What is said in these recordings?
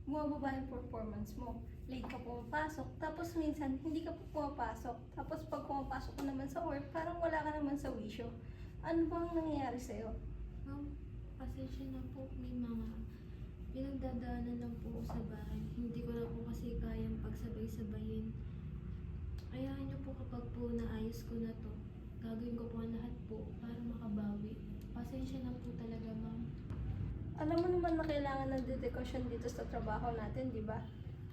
bumababa yung performance mo. Late ka pumapasok, tapos minsan hindi ka pumapasok. Tapos pag pumapasok ka naman sa work, parang wala ka naman sa wisyo. Ano bang nangyayari sa'yo? Ma'am, pasensya na po. May mga pinagdadaanan lang po sa bahay. Hindi ko na po kasi kayang pagsabay-sabayin. Ayahan niyo po kapag po naayos ko na to. Gagawin ko po ang lahat po para makabawi. Pasensya na po talaga, ma'am. Alam mo naman na kailangan ng dedikasyon dito sa trabaho natin, di ba?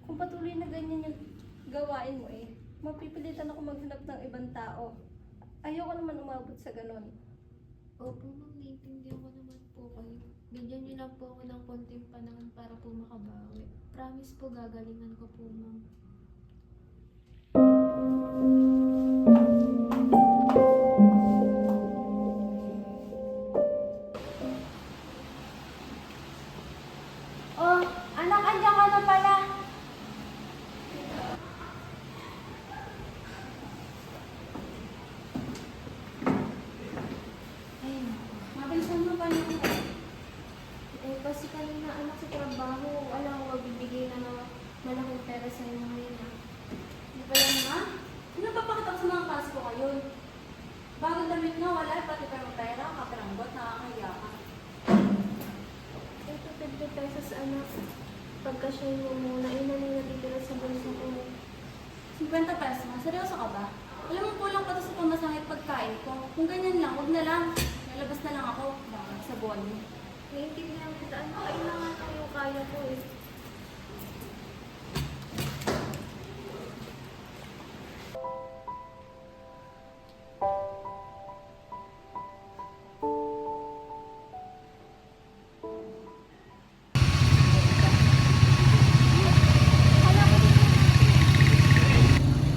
Kung patuloy na ganyan yung gawain mo mapipilitan ako maghanap ng ibang tao. Ayoko naman umabot sa ganon. Opo, ma'am. Naiintindihan ko naman po kayo. Bigyan niyo lang po ako ng konting panahon para po makabawi. Promise po, gagalingan ko po, ma'am. Oh, anak, andyan ka na pala. Ayun. Mabilisan mo pa naman. Kasi kanina anak sa trabaho, alam ko magbibigay na ng malaking pera sa inyo ngayon. Hindi pa yan, ma? Ano papakita ko sa mga klase ko ngayon? Bagong damit nga, wala. Pati pa ng pera, kaperanggot, nakakahiya ka. Ito, 50 pesos anak. Pagka-share mo muna, yun na lang natitira sa bulsa ko. 50 pesos, ma? Seryoso ka ba? Alam mo, kulang pa to sa pamasangit pagkain ko. Kung ganyan lang, huwag na lang. Lalabas na lang ako. Baka sa buwan mo. Naiintindihan kita, anak. Kailangan ko yung kaya ko eh.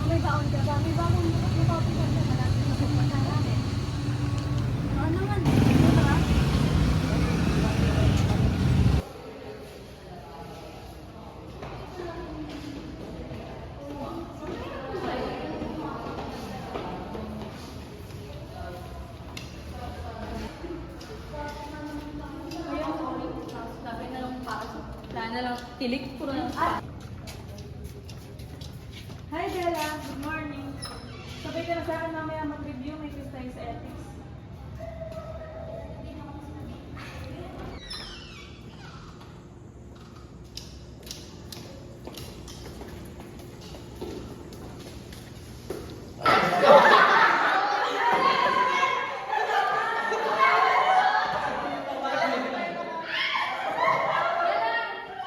May baon ka ba? May baon mo. May baon ka ba? Malapit na pupunta namin. Ano naman? Ano ba? Sabi na lang pasok. Wala na lang tilik. Puro na. Hi Bella, good morning. Sabay ka na sa akin mamaya mag-review, may quiz tayo sa ethics. Dito tayo.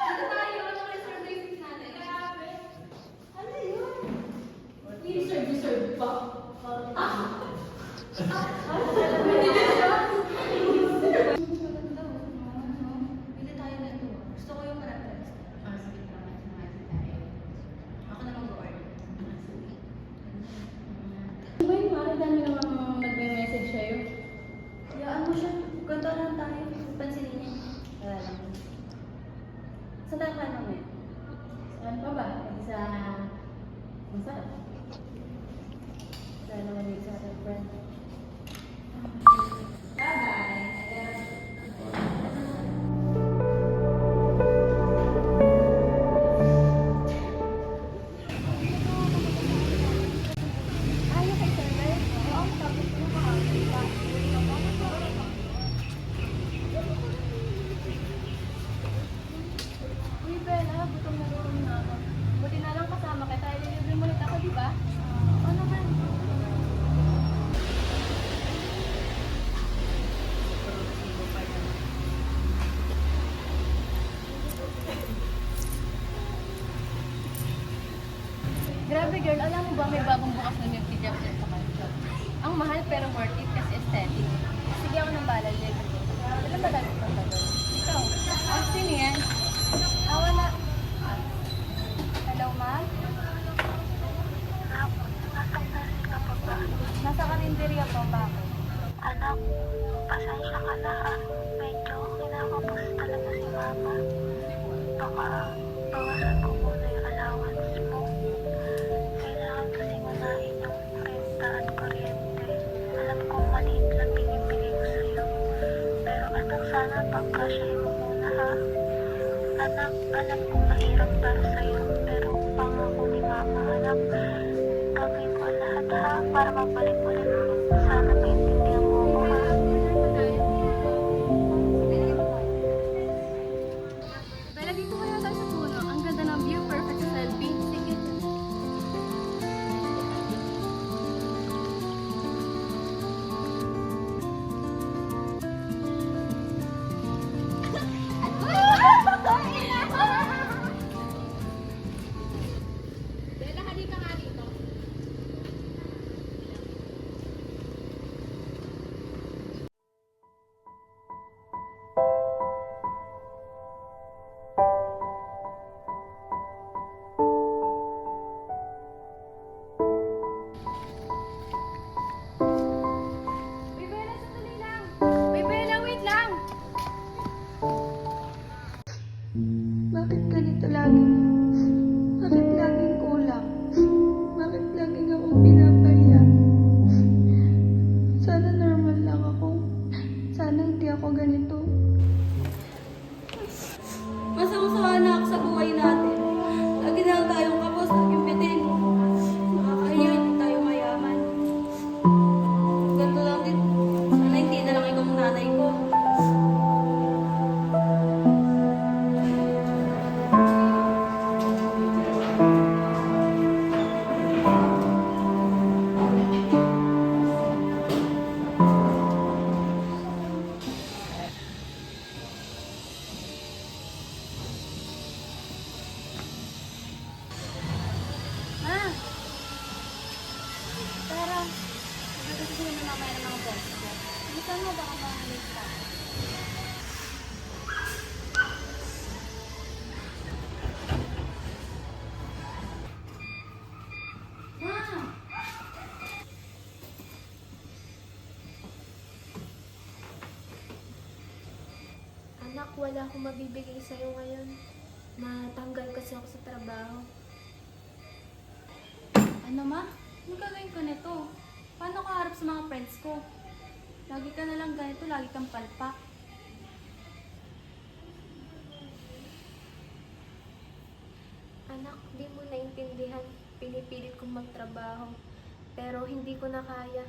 Ano kayo surveys natin? Ano yun? Deserve pa. Bili tayo na ito. Gusto ko yung paratres. Ako na mag-order. Di ba yung parang dami namang nagme-message sa'yo? Hayaan mo siya. Ganto lang tayo. Pansinin niya. Wala lang. Saan tayo kayo mamaya? Saan pa ba? Sa... Masarap. Saan naman yung sa ating friend? Ayaw kay server? Oo, tapos mo makakita. Uy Bella, gutom na ako. Buti na lang kasama kita. Ililibre mo ulit ako, di ba? Oo naman. Grabe girl, alam mo ba may bagong bukas na milk tea dyan sa kanto? Ang mahal pero worth it kasi aesthetic. Sige ako ng balal din. Alam ba dati pa ba doon? Ikaw. Sino yan? Wala. Hello, ma'am? Nasa karinderya po, bakit? Anak, pasensya ka na ha. Medyo kinakapos talaga si mama. Baka bawasan ko muna yung allowance mo. Kailangan kasi manahin yung renta at kuryente. Alam kong maliit lang binibigay ko sa'yo. Pero anak, sana pagkasyahin mo muna ha. Anak, alam kong mahirap para sa'yo, pero pangako ni Mama, anak, gagawin ko ang lahat ha, para mabalik ulit. Sana maintindihan mo ako ha. Bella, dito kaya tayo sa puno. Ang ganda ng view, perfect sa selfie. Sige. Bella, halika nga dito. Uy, Bella, sandali lang. Uy, Bella, wait lang. Bakit ganito lagi? Bakit laging kulang? Bakit laging akong pinapahiya? Sana normal lang ako. Sana hindi ako ganito. Masama na ako sa buhay natin. Lagi na lang tayong kapos, laging bitin. Nakakahiya, hindi tayo mayaman. Ganito lang din. Sana hindi na lang ikaw ang nanay ko. Ah! Tara. Kasi sila na mamaya ng mga boss ko. Dito mo, baka mahalit ka. Anak, wala akong mabibigay sa'yo ngayon. Matanggal kasi ako sa trabaho. Ano ma? Ano gagawin ko nito? Paano ka harap sa mga friends ko? Lagi ka na lang ganito, lagi kang palpak. Anak, di mo naintindihan. Pinipilit kong magtrabaho. Pero hindi ko na kaya.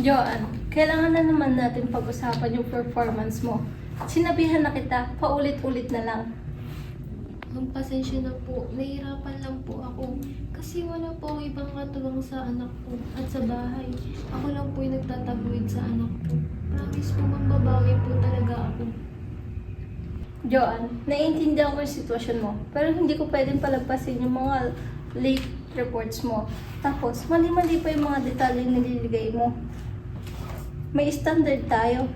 Joanne, kailangan na naman natin pag-usapan yung performance mo. Sinabihan na kita, paulit-ulit na lang. Ma'am, pasensya na po. Nahihirapan lang po ako. Kasi wala po akong ibang katuwang sa anak ko at sa bahay. Ako lang po yung nagtataguyod sa anak ko. Promise po, ma'am, babawi po talaga ako. Joanne, naiintindihan ko yung sitwasyon mo, pero hindi ko pwedeng palagpasin yung mga late reports mo. Tapos, mali-mali pa yung mga detalyeng nililigay mo. May standard tayo.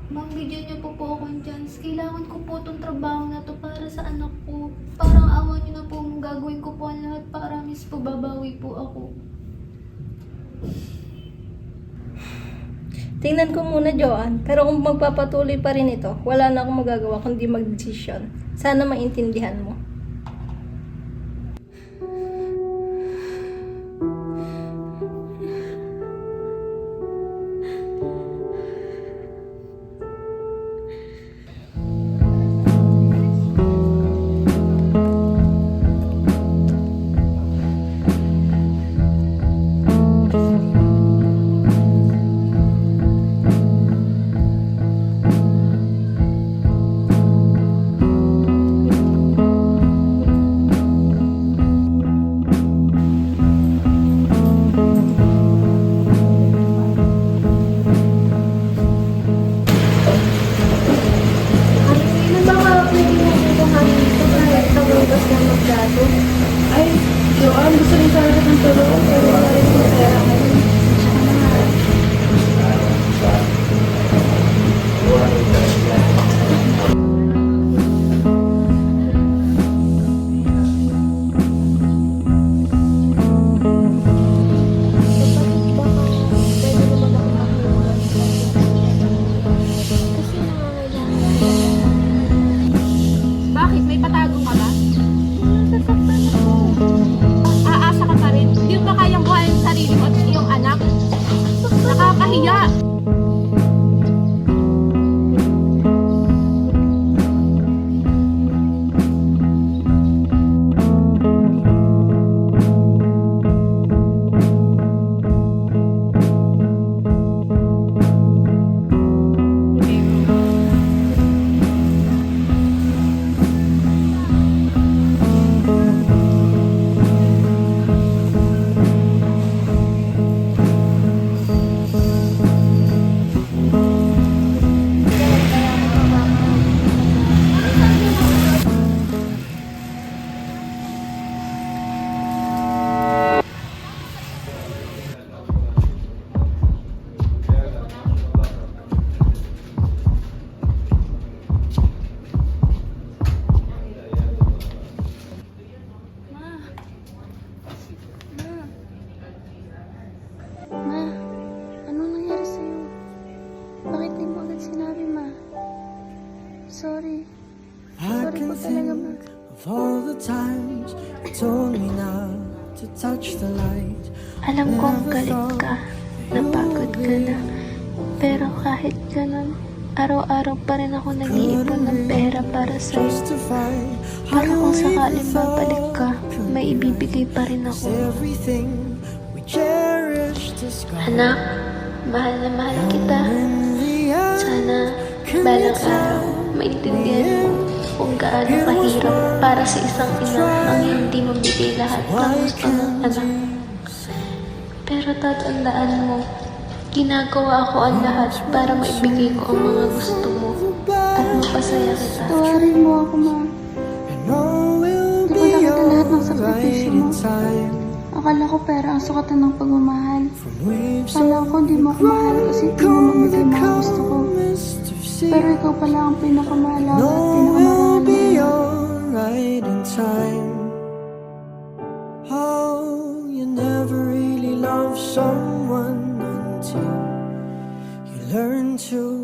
Ma'am, bigyan niyo po akong chance. Kailangan ko po itong trabaho na to para sa anak ko. Parang awa niyo na po, gagawin ko po ang lahat. Promise po, babawi po ako. Tingnan ko muna, Joanne, pero kung magpapatuloy pa rin ito, wala na akong magagawa kundi mag-desisyon. Sana maintindihan mo. obligado. Ay, Joanne, gusto rin sana kitang tulungan pero wala rin akong pera ngayon. Tsaka na. Bakit? May patago ka ba? Aasa ka pa rin. Hindi mo ba kayang buhayin ang sarili mo at iyong anak? Nakakahiya! Ma, anong nangyari sa'yo? Bakit di mo agad sinabi, Ma? Sorry. Sorry po talaga, Ma. Of all the times you told me not to touch the light. Alam kong galit ka, napagod ka na. Pero kahit ganun, araw-araw pa rin ako nag-iipon ng pera para sa'yo. Justify Para kung sakaling babalik ka, may ibibigay pa rin ako. everything we cherished is gone. Anak, mahal na mahal kita. Sana balang araw maintindihan mo kung gaano kahirap para sa isang ina ang hindi mabigay lahat ng gusto ng anak. Pero tatandaan mo, ginagawa ko ang lahat para maibigay ko ang mga gusto mo at mapasaya kita. Tawarin mo ako, Ma. And all will Di ko be nakita lahat ng alright sakripisyo in mo. time. Akala ko pera ang sukatan ng pagmamahal. From waves Akala ko di mo ako mahal kasi di mo mamigay mga gusto ko. calmest of sea. Pero ikaw pala ang pinakamahalaga at And all will pinakamarami. be alright in time. Oh, you never really love someone until you learn to